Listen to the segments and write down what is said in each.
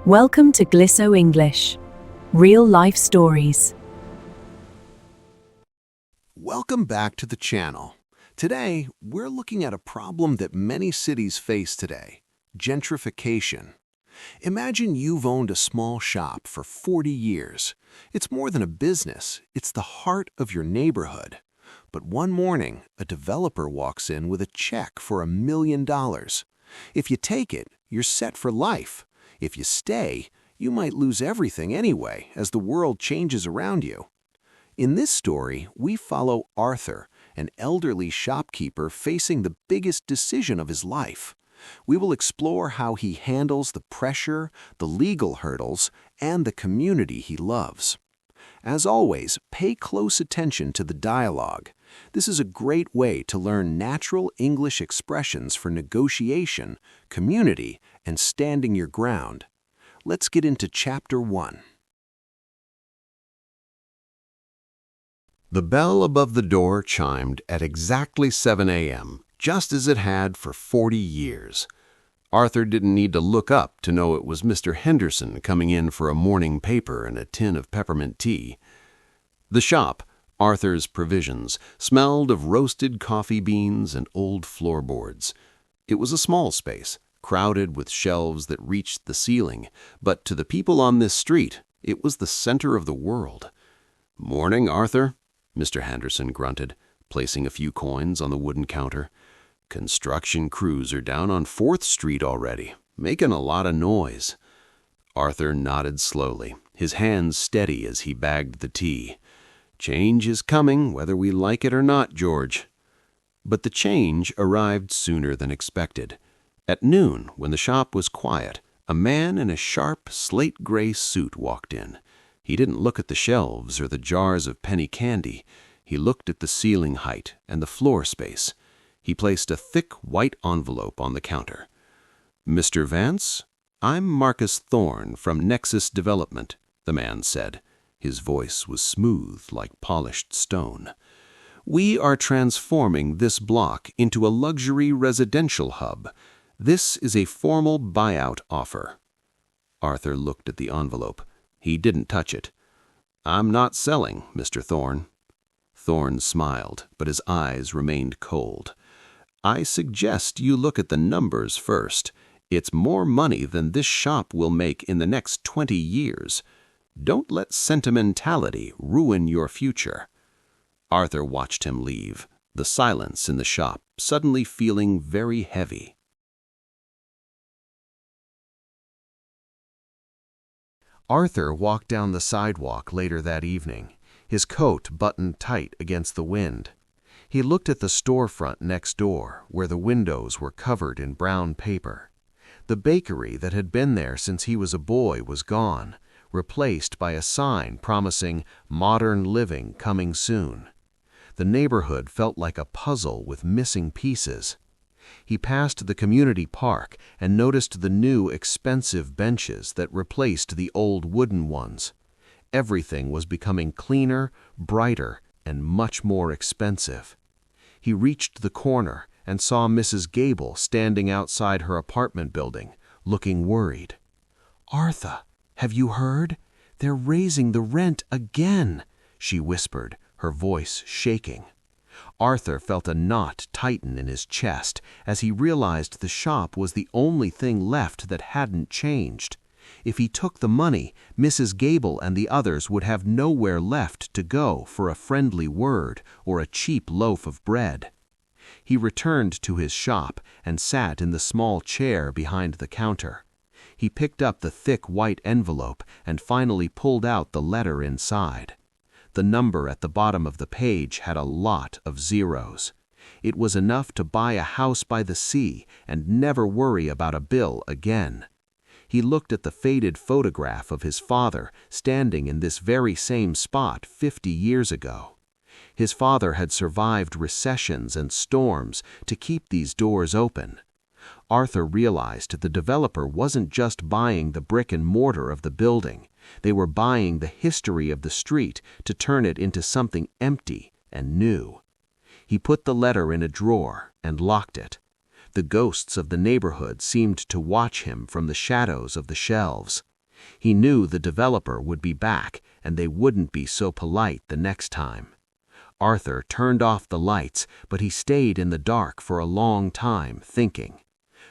Welcome to Glisso English. Real life stories. Welcome back to the channel. Today, we're looking at a problem that many cities face today: gentrification. Imagine you've owned a small shop for 40 years. It's more than a business, it's the heart of your neighborhood. But one morning, a developer walks in with a check for $1 million. If you take it, you're set for life. If you stay, you might lose everything anyway as the world changes around you. In this story, we follow Arthur, an elderly shopkeeper facing the biggest decision of his life. We will explore how he handles the pressure, the legal hurdles, and the community he loves. As always, pay close attention to the dialogue. This is a great way to learn natural English expressions for negotiation, community, and standing your ground. Let's get into Chapter 1. The bell above the door chimed at exactly 7 a.m., just as it had for 40 years. Arthur didn't need to look up to know it was Mr. Henderson coming in for a morning paper and a tin of peppermint tea. The shop, Arthur's Provisions, smelled of roasted coffee beans and old floorboards. It was a small space, crowded with shelves that reached the ceiling, but to the people on this street, it was the center of the world. "Morning, Arthur," Mr. Henderson grunted, placing a few coins on the wooden counter. "Construction crews are down on 4th Street already, making a lot of noise." Arthur nodded slowly, his hands steady as he bagged the tea. "Change is coming, whether we like it or not, George." But the change arrived sooner than expected. At noon, when the shop was quiet, a man in a sharp, slate-gray suit walked in. He didn't look at the shelves or the jars of penny candy. He looked at the ceiling height and the floor space. He placed a thick white envelope on the counter. "Mr. Vance, I'm Marcus Thorne from Nexus Development," the man said. His voice was smooth like polished stone. "We are transforming this block into a luxury residential hub. This is a formal buyout offer." Arthur looked at the envelope. He didn't touch it. "I'm not selling, Mr. Thorne." Thorne smiled, but his eyes remained cold. "I suggest you look at the numbers first. It's more money than this shop will make in the next 20 years. Don't let sentimentality ruin your future." Arthur watched him leave, the silence in the shop suddenly feeling very heavy. Arthur walked down the sidewalk later that evening, his coat buttoned tight against the wind. He looked at the storefront next door, where the windows were covered in brown paper. The bakery that had been there since he was a boy was gone, replaced by a sign promising "Modern Living Coming Soon." The neighborhood felt like a puzzle with missing pieces. He passed the community park and noticed the new expensive benches that replaced the old wooden ones. Everything was becoming cleaner, brighter, and much more expensive. He reached the corner and saw Mrs. Gable standing outside her apartment building, looking worried. "Arthur, have you heard? They're raising the rent again," she whispered, her voice shaking. Arthur felt a knot tighten in his chest as he realized the shop was the only thing left that hadn't changed. If he took the money, Mrs. Gable and the others would have nowhere left to go for a friendly word or a cheap loaf of bread. He returned to his shop and sat in the small chair behind the counter. He picked up the thick white envelope and finally pulled out the letter inside. The number at the bottom of the page had a lot of zeros. It was enough to buy a house by the sea and never worry about a bill again. He looked at the faded photograph of his father standing in this very same spot 50 years ago. His father had survived recessions and storms to keep these doors open. Arthur realized the developer wasn't just buying the brick and mortar of the building. They were buying the history of the street to turn it into something empty and new. He put the letter in a drawer and locked it. The ghosts of the neighborhood seemed to watch him from the shadows of the shelves. He knew the developer would be back and they wouldn't be so polite the next time. Arthur turned off the lights, but he stayed in the dark for a long time thinking.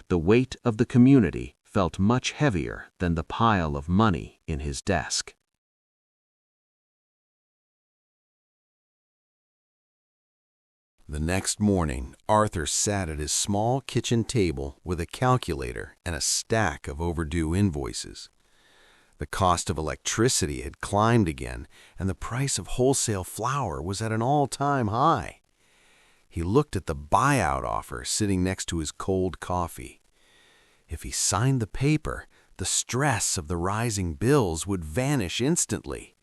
The weight of the community felt much heavier than the pile of money in his desk. The next morning, Arthur sat at his small kitchen table with a calculator and a stack of overdue invoices. The cost of electricity had climbed again, and the price of wholesale flour was at an all-time high. He looked at the buyout offer sitting next to his cold coffee. If he signed the paper, the stress of the rising bills would vanish instantly.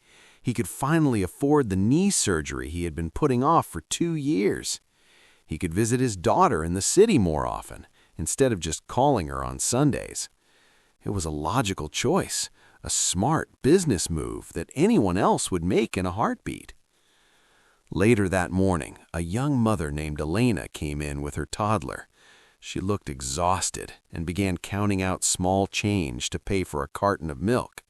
He could finally afford the knee surgery he had been putting off for 2 years. He could visit his daughter in the city more often, instead of just calling her on Sundays. It was a logical choice, a smart business move that anyone else would make in a heartbeat. Later that morning, a young mother named Elena came in with her toddler. She looked exhausted and began counting out small change to pay for a carton of milk.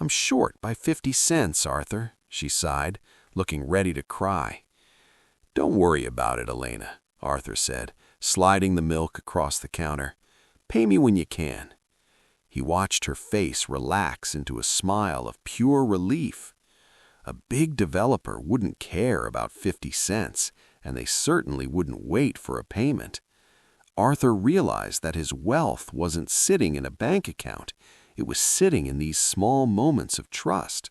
"I'm short by 50 cents, Arthur," she sighed, looking ready to cry. "Don't worry about it, Elena," Arthur said, sliding the milk across the counter. "Pay me when you can." He watched her face relax into a smile of pure relief. A big developer wouldn't care about 50 cents, and they certainly wouldn't wait for a payment. Arthur realized that his wealth wasn't sitting in a bank account. It was sitting in these small moments of trust.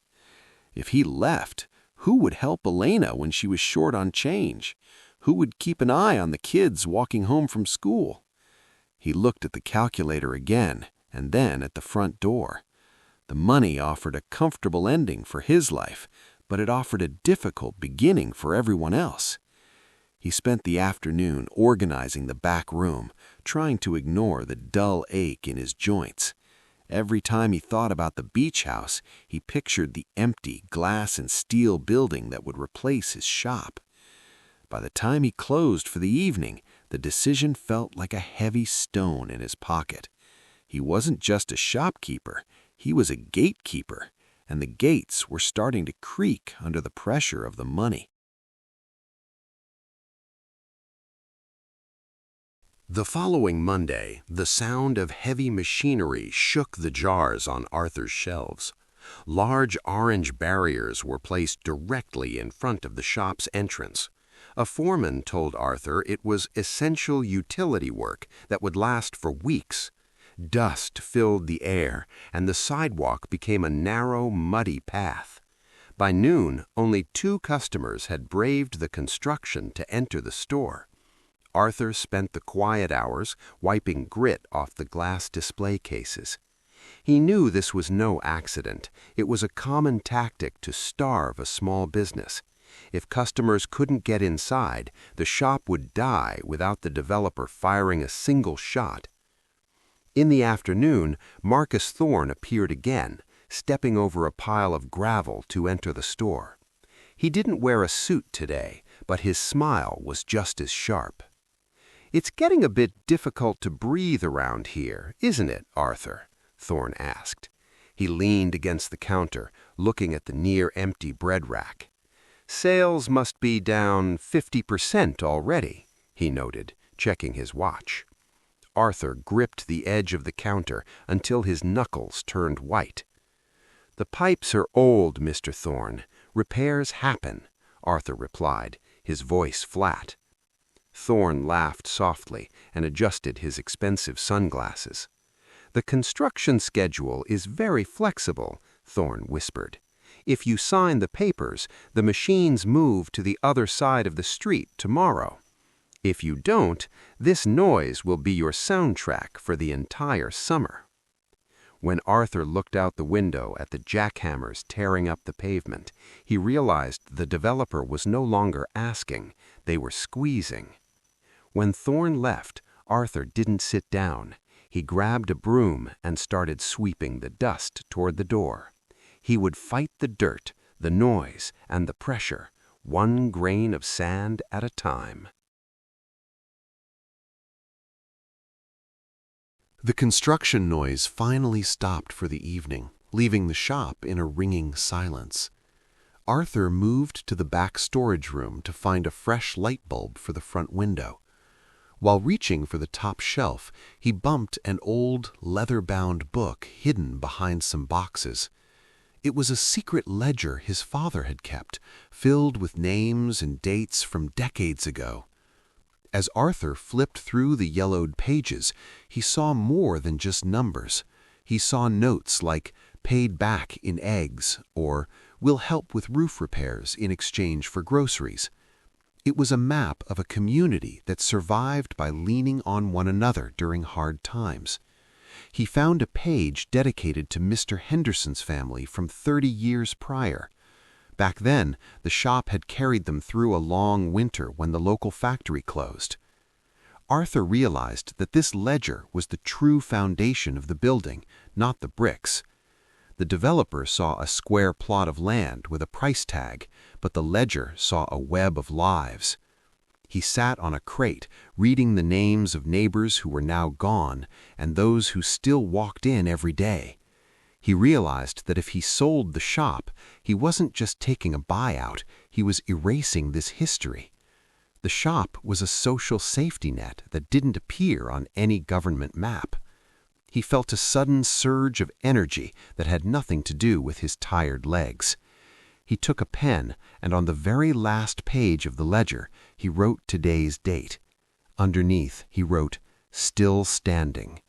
If he left, who would help Elena when she was short on change? Who would keep an eye on the kids walking home from school? He looked at the calculator again, and then at the front door. The money offered a comfortable ending for his life, but it offered a difficult beginning for everyone else. He spent the afternoon organizing the back room, trying to ignore the dull ache in his joints. Every time he thought about the beach house, he pictured the empty glass and steel building that would replace his shop. By the time he closed for the evening, the decision felt like a heavy stone in his pocket. He wasn't just a shopkeeper, he was a gatekeeper, and the gates were starting to creak under the pressure of the money. The following Monday, the sound of heavy machinery shook the jars on Arthur's shelves. Large orange barriers were placed directly in front of the shop's entrance. A foreman told Arthur it was essential utility work that would last for weeks. Dust filled the air, and the sidewalk became a narrow, muddy path. By noon, only 2 customers had braved the construction to enter the store. Arthur spent the quiet hours wiping grit off the glass display cases. He knew this was no accident. It was a common tactic to starve a small business. If customers couldn't get inside, the shop would die without the developer firing a single shot. In the afternoon, Marcus Thorne appeared again, stepping over a pile of gravel to enter the store. He didn't wear a suit today, but his smile was just as sharp. "It's getting a bit difficult to breathe around here, isn't it, Arthur?" Thorne asked. He leaned against the counter, looking at the near-empty bread rack. "Sales must be down 50% already," he noted, checking his watch. Arthur gripped the edge of the counter until his knuckles turned white. "The pipes are old, Mr. Thorne. Repairs happen," Arthur replied, his voice flat. Thorne laughed softly and adjusted his expensive sunglasses. "The construction schedule is very flexible," Thorne whispered. "If you sign the papers, the machines move to the other side of the street tomorrow. If you don't, this noise will be your soundtrack for the entire summer." When Arthur looked out the window at the jackhammers tearing up the pavement, he realized the developer was no longer asking, they were squeezing. When Thorne left, Arthur didn't sit down. He grabbed a broom and started sweeping the dust toward the door. He would fight the dirt, the noise, and the pressure, one grain of sand at a time. The construction noise finally stopped for the evening, leaving the shop in a ringing silence. Arthur moved to the back storage room to find a fresh light bulb for the front window. While reaching for the top shelf, he bumped an old, leather-bound book hidden behind some boxes. It was a secret ledger his father had kept, filled with names and dates from decades ago. As Arthur flipped through the yellowed pages, he saw more than just numbers. He saw notes like, "Paid back in eggs," or "Will help with roof repairs in exchange for groceries." It was a map of a community that survived by leaning on one another during hard times. He found a page dedicated to Mr. Henderson's family from 30 years prior. Back then, the shop had carried them through a long winter when the local factory closed. Arthur realized that this ledger was the true foundation of the building, not the bricks. The developer saw a square plot of land with a price tag, but the ledger saw a web of lives. He sat on a crate, reading the names of neighbors who were now gone and those who still walked in every day. He realized that if he sold the shop, he wasn't just taking a buyout, he was erasing this history. The shop was a social safety net that didn't appear on any government map. He felt a sudden surge of energy that had nothing to do with his tired legs. He took a pen, and on the very last page of the ledger, he wrote today's date. Underneath, he wrote, "Still standing."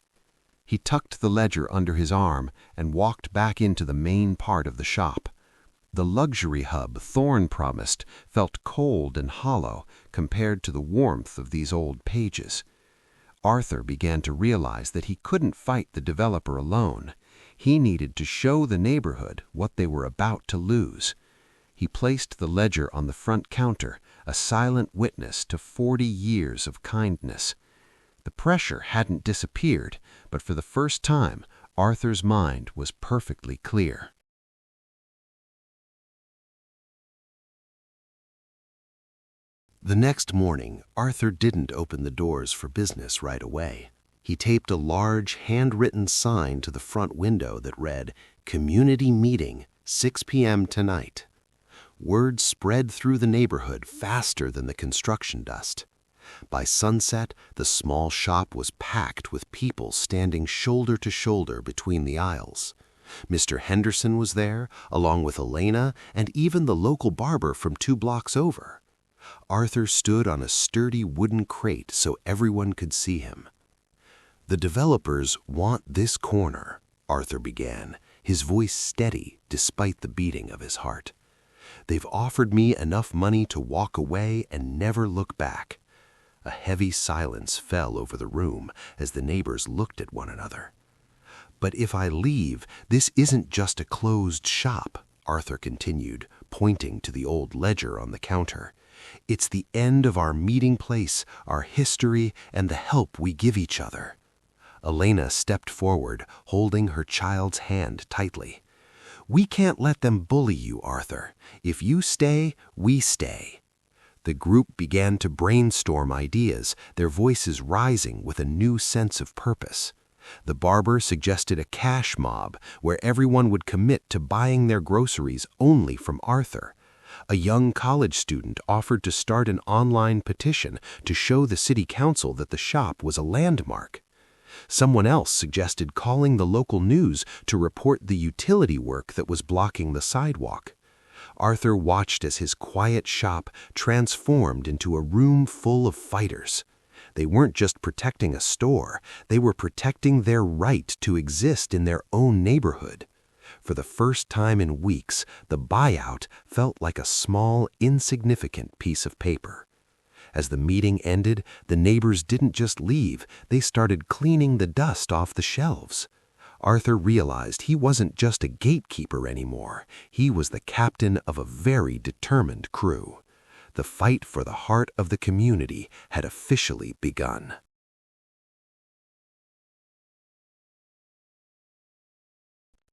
He tucked the ledger under his arm and walked back into the main part of the shop. The luxury hub Thorne promised felt cold and hollow compared to the warmth of these old pages. Arthur began to realize that he couldn't fight the developer alone. He needed to show the neighborhood what they were about to lose. He placed the ledger on the front counter, a silent witness to 40 years of kindness. The pressure hadn't disappeared, but for the first time, Arthur's mind was perfectly clear. The next morning, Arthur didn't open the doors for business right away. He taped a large, handwritten sign to the front window that read, "Community Meeting, 6 p.m. tonight." Word spread through the neighborhood faster than the construction dust. By sunset, the small shop was packed with people standing shoulder to shoulder between the aisles. Mr. Henderson was there, along with Elena and even the local barber from 2 blocks over. Arthur stood on a sturdy wooden crate so everyone could see him. "The developers want this corner," Arthur began, his voice steady despite the beating of his heart. "They've offered me enough money to walk away and never look back." A heavy silence fell over the room as the neighbors looked at one another. "But if I leave, this isn't just a closed shop," Arthur continued, pointing to the old ledger on the counter. "It's the end of our meeting place, our history, and the help we give each other." Elena stepped forward, holding her child's hand tightly. "We can't let them bully you, Arthur. If you stay, we stay." The group began to brainstorm ideas, their voices rising with a new sense of purpose. The barber suggested a cash mob where everyone would commit to buying their groceries only from Arthur. A young college student offered to start an online petition to show the city council that the shop was a landmark. Someone else suggested calling the local news to report the utility work that was blocking the sidewalk. Arthur watched as his quiet shop transformed into a room full of fighters. They weren't just protecting a store, they were protecting their right to exist in their own neighborhood. For the first time in weeks, the buyout felt like a small, insignificant piece of paper. As the meeting ended, the neighbors didn't just leave, they started cleaning the dust off the shelves. Arthur realized he wasn't just a gatekeeper anymore, he was the captain of a very determined crew. The fight for the heart of the community had officially begun.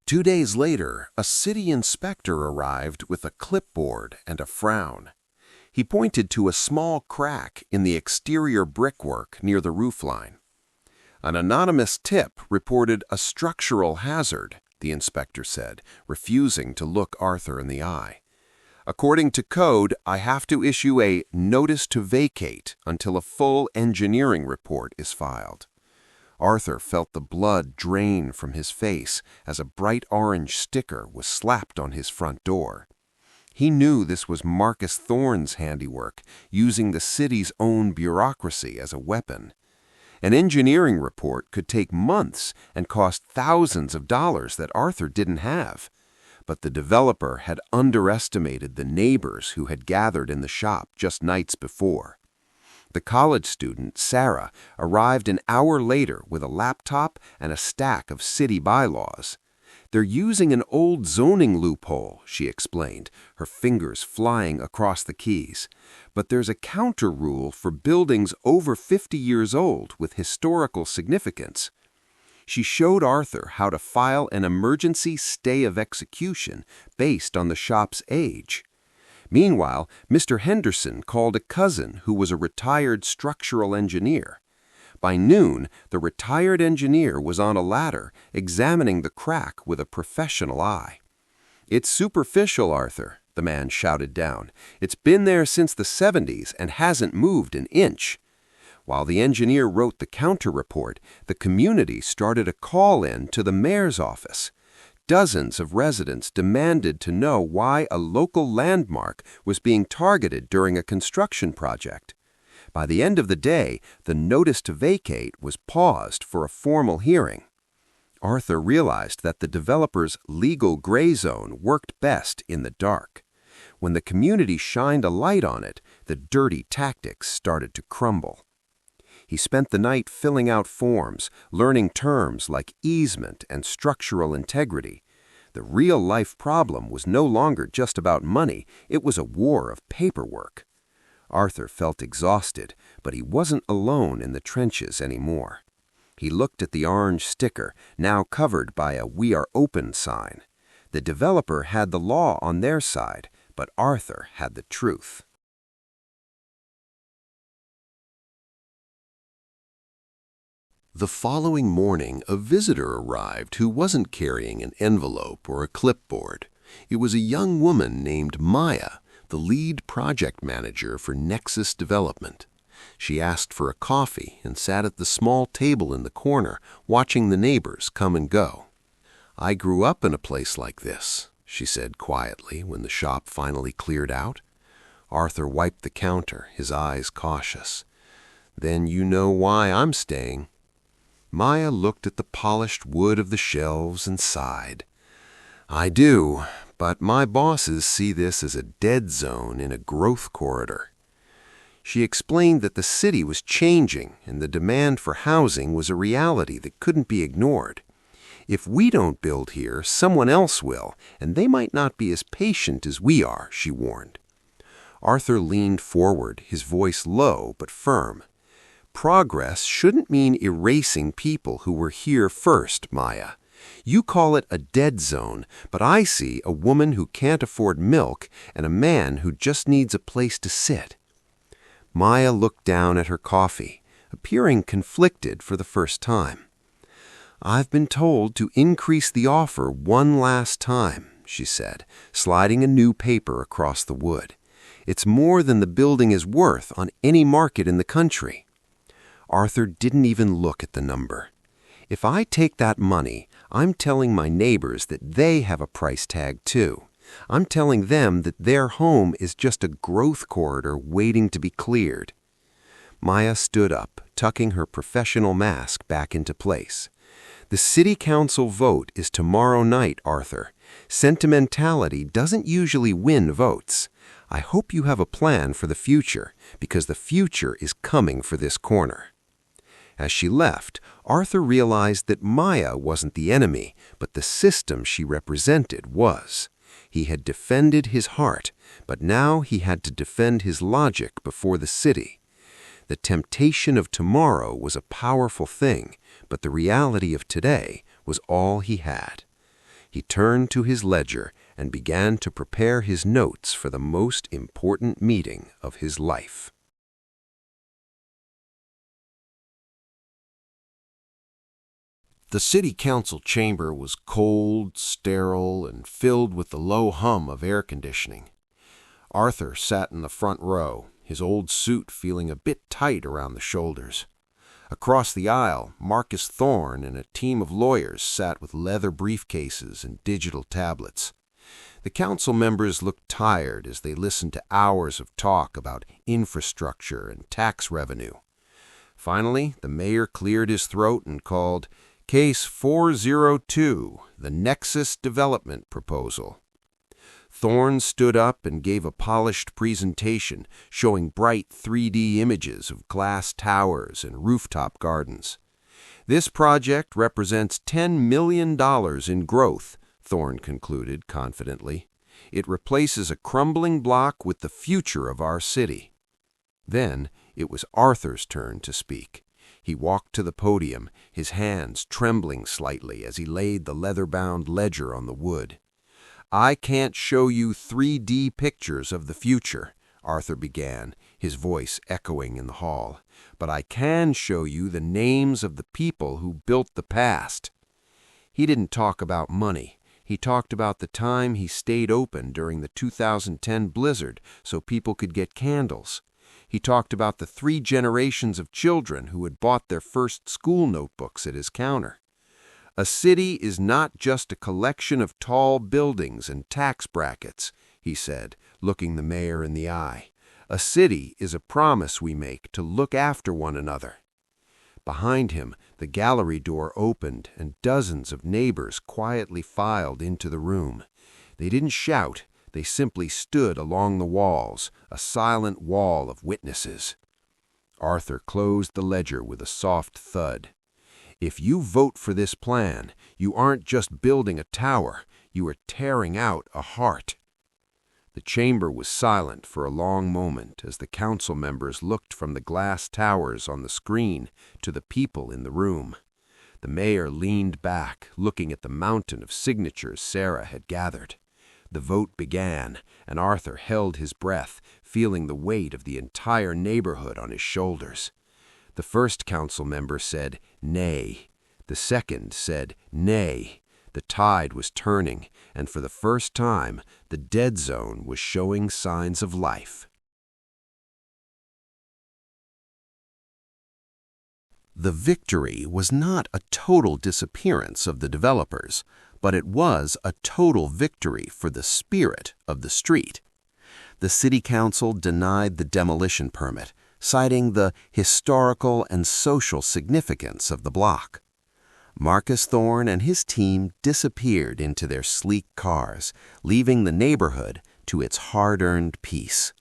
Two days later, a city inspector arrived with a clipboard and a frown. He pointed to a small crack in the exterior brickwork near the roofline. An anonymous tip reported a structural hazard the inspector said, refusing to look Arthur in the eye. "According to code, I have to issue a notice to vacate until a full engineering report is filed." Arthur felt the blood drain from his face as a bright orange sticker was slapped on his front door. He knew this was Marcus Thorne's handiwork, using the city's own bureaucracy as a weapon. An engineering report could take months and cost thousands of dollars that Arthur didn't have. But the developer had underestimated the neighbors who had gathered in the shop just nights before. The college student, Sarah, arrived an hour later with a laptop and a stack of city bylaws. "They're using an old zoning loophole," she explained, her fingers flying across the keys. "But there's a counter rule for buildings over 50 years old with historical significance." She showed Arthur how to file an emergency stay of execution based on the shop's age. Meanwhile, Mr. Henderson called a cousin who was a retired structural engineer. By noon, the retired engineer was on a ladder, examining the crack with a professional eye. "It's superficial, Arthur," the man shouted down. "It's been there since the 70s and hasn't moved an inch." While the engineer wrote the counter-report, the community started a call-in to the mayor's office. Dozens of residents demanded to know why a local landmark was being targeted during a construction project. By the end of the day, the notice to vacate was paused for a formal hearing. Arthur realized that the developer's legal gray zone worked best in the dark. When the community shined a light on it, the dirty tactics started to crumble. He spent the night filling out forms, learning terms like easement and structural integrity. The real-life problem was no longer just about money, it was a war of paperwork. Arthur felt exhausted, but he wasn't alone in the trenches anymore. He looked at the orange sticker, now covered by a "We Are Open" sign. The developer had the law on their side, but Arthur had the truth. The following morning, a visitor arrived who wasn't carrying an envelope or a clipboard. It was a young woman named Maya, the lead project manager for Nexus Development. She asked for a coffee and sat at the small table in the corner, watching the neighbors come and go. "I grew up in a place like this," she said quietly when the shop finally cleared out. Arthur wiped the counter, his eyes cautious. "Then you know why I'm staying." Maya looked at the polished wood of the shelves and sighed. "I do, but my bosses see this as a dead zone in a growth corridor." She explained that the city was changing and the demand for housing was a reality that couldn't be ignored. "If we don't build here, someone else will, and they might not be as patient as we are," she warned. Arthur leaned forward, his voice low but firm. "Progress shouldn't mean erasing people who were here first, Maya. You call it a dead zone, but I see a woman who can't afford milk and a man who just needs a place to sit." Maya looked down at her coffee, appearing conflicted for the first time. "I've been told to increase the offer one last time," she said, sliding a new paper across the wood. "It's more than the building is worth on any market in the country." Arthur didn't even look at the number. "If I take that money, I'm telling my neighbors that they have a price tag too. I'm telling them that their home is just a growth corridor waiting to be cleared." Maya stood up, tucking her professional mask back into place. "The city council vote is tomorrow night, Arthur. Sentimentality doesn't usually win votes. I hope you have a plan for the future, because the future is coming for this corner." As she left, Arthur realized that Maya wasn't the enemy, but the system she represented was. He had defended his heart, but now he had to defend his logic before the city. The temptation of tomorrow was a powerful thing, but the reality of today was all he had. He turned to his ledger and began to prepare his notes for the most important meeting of his life. The city council chamber was cold, sterile, and filled with the low hum of air conditioning. Arthur sat in the front row, his old suit feeling a bit tight around the shoulders. Across the aisle, Marcus Thorne and a team of lawyers sat with leather briefcases and digital tablets. The council members looked tired as they listened to hours of talk about infrastructure and tax revenue. Finally, the mayor cleared his throat and called Case 402, the Nexus Development Proposal. Thorne stood up and gave a polished presentation showing bright 3D images of glass towers and rooftop gardens. This project represents $10 million in growth, Thorne concluded confidently. It replaces a crumbling block with the future of our city. Then it was Arthur's turn to speak. He walked to the podium, his hands trembling slightly as he laid the leather-bound ledger on the wood. "I can't show you 3D pictures of the future," Arthur began, his voice echoing in the hall, "but I can show you the names of the people who built the past." He didn't talk about money. He talked about the time he stayed open during the 2010 blizzard so people could get candles. He talked about the 3 generations of children who had bought their first school notebooks at his counter. "A city is not just a collection of tall buildings and tax brackets," he said, looking the mayor in the eye. "A city is a promise we make to look after one another." Behind him, the gallery door opened and dozens of neighbors quietly filed into the room. They didn't shout, they simply stood along the walls, a silent wall of witnesses. Arthur closed the ledger with a soft thud. "If you vote for this plan, you aren't just building a tower, you are tearing out a heart." The chamber was silent for a long moment as the council members looked from the glass towers on the screen to the people in the room. The mayor leaned back, looking at the mountain of signatures Sarah had gathered. The vote began, and Arthur held his breath, feeling the weight of the entire neighborhood on his shoulders. The first council member said, "Nay." The second said, "Nay." The tide was turning, and for the first time, the dead zone was showing signs of life. The victory was not a total disappearance of the developers, but it was a total victory for the spirit of the street. The city council denied the demolition permit, citing the historical and social significance of the block. Marcus Thorne and his team disappeared into their sleek cars, leaving the neighborhood to its hard-earned peace.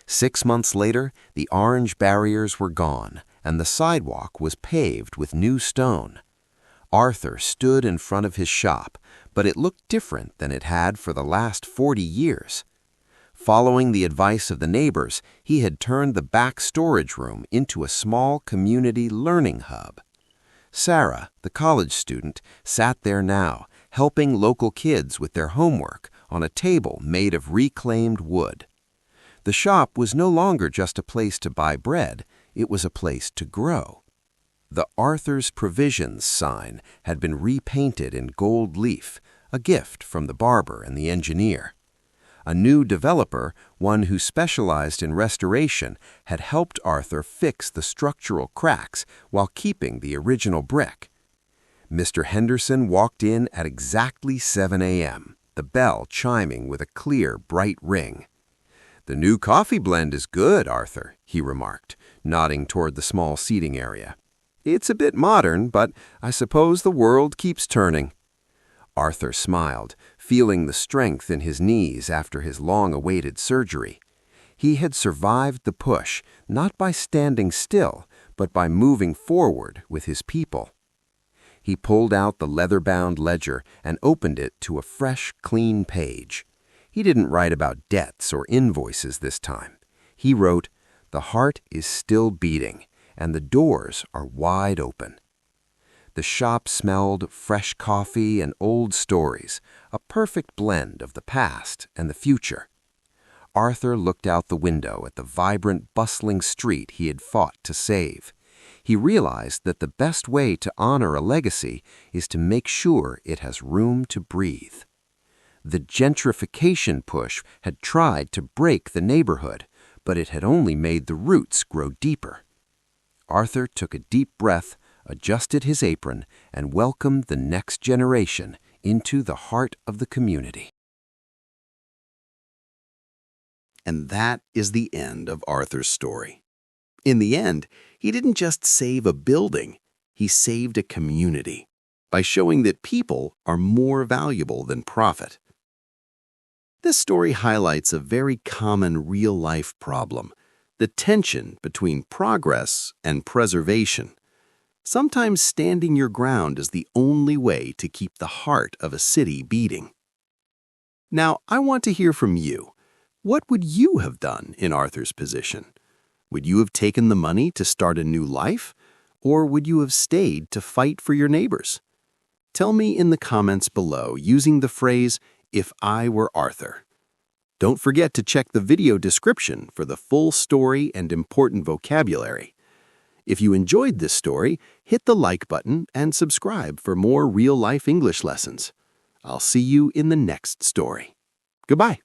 6 months later, the orange barriers were gone, and the sidewalk was paved with new stone. Arthur stood in front of his shop, but it looked different than it had for the last 40 years. Following the advice of the neighbors, he had turned the back storage room into a small community learning hub. Sarah, the college student, sat there now, helping local kids with their homework on a table made of reclaimed wood. The shop was no longer just a place to buy bread, it was a place to grow. The Arthur's Provisions sign had been repainted in gold leaf, a gift from the barber and the engineer. A new developer, one who specialized in restoration, had helped Arthur fix the structural cracks while keeping the original brick. Mr. Henderson walked in at exactly 7 a.m., the bell chiming with a clear, bright ring. "The new coffee blend is good, Arthur," he remarked, nodding toward the small seating area. "It's a bit modern, but I suppose the world keeps turning." Arthur smiled, feeling the strength in his knees after his long-awaited surgery. He had survived the push, not by standing still, but by moving forward with his people. He pulled out the leather-bound ledger and opened it to a fresh, clean page. He didn't write about debts or invoices this time. He wrote, "The heart is still beating, and the doors are wide open." The shop smelled fresh coffee and old stories, a perfect blend of the past and the future. Arthur looked out the window at the vibrant, bustling street he had fought to save. He realized that the best way to honor a legacy is to make sure it has room to breathe. The gentrification push had tried to break the neighborhood, but it had only made the roots grow deeper. Arthur took a deep breath, adjusted his apron, and welcomed the next generation into the heart of the community. And that is the end of Arthur's story. In the end, he didn't just save a building, he saved a community by showing that people are more valuable than profit. This story highlights a very common real-life problem, the tension between progress and preservation. Sometimes standing your ground is the only way to keep the heart of a city beating. Now, I want to hear from you. What would you have done in Arthur's position? Would you have taken the money to start a new life? Or would you have stayed to fight for your neighbors? Tell me in the comments below using the phrase, "If I were Arthur." Don't forget to check the video description for the full story and important vocabulary. If you enjoyed this story, hit the like button and subscribe for more real-life English lessons. I'll see you in the next story. Goodbye.